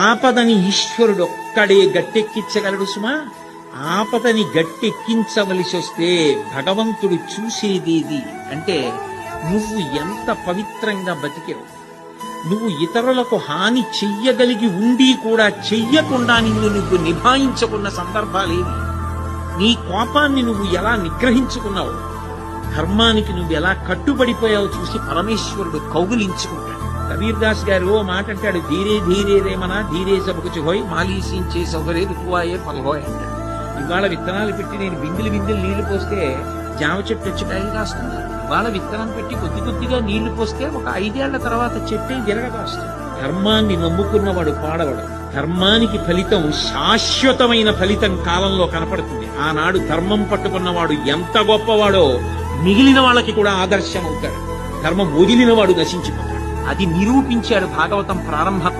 ఆపదని ఈశ్వరుడు ఒక్కడే గట్టెక్కించగలడు సుమా. ఆపదని గట్టెక్కించవలసి వస్తే భగవంతుడు చూసేదేది అంటే నువ్వు ఎంత పవిత్రంగా బతికావు. నువ్వు ఇతరులకు హాని చెయ్యగలిగి ఉండి కూడా చెయ్యకుండా నువ్వు నిభాయించుకున్న సందర్భాలేవి. నీ కోపాన్ని నువ్వు ఎలా నిగ్రహించుకున్నావు, ధర్మానికి నువ్వు ఎలా కట్టుబడిపోయావు చూసి పరమేశ్వరుడు కౌగులించుకుంటాడు. కబీర్ దాస్ గారు ఓ మాట అంటాడు, ధీరే ధీరే రేమనా ధీరే సబకుచి హోయ్ మాలీసించే సౌకర్య రుతువాయే పలహోయ్ అంటాడు. ఇవాళ విత్తనాలు పెట్టి నేను బిందులు నీళ్లు పోస్తే జామ చెట్టు వచ్చి కాయలు కాస్తుంది. ఇవాళ విత్తనం పెట్టి కొద్ది కొద్దిగా నీళ్లు పోస్తే ఒక 5 ఏళ్ల తర్వాత చెట్టే జరగకాస్తుంది. ధర్మాన్ని నమ్ముకున్నవాడు పాడవడు. ధర్మానికి ఫలితం శాశ్వతమైన ఫలితం కాలంలో కనపడుతుంది. ఆనాడు ధర్మం పట్టుకున్నవాడు ఎంత గొప్పవాడో మిగిలిన వాళ్ళకి కూడా ఆదర్శం అవుతాడు. ధర్మం వదిలినవాడు నశించిపోతాడు. అది నిరూపించాడు భాగవతం ప్రారంభం.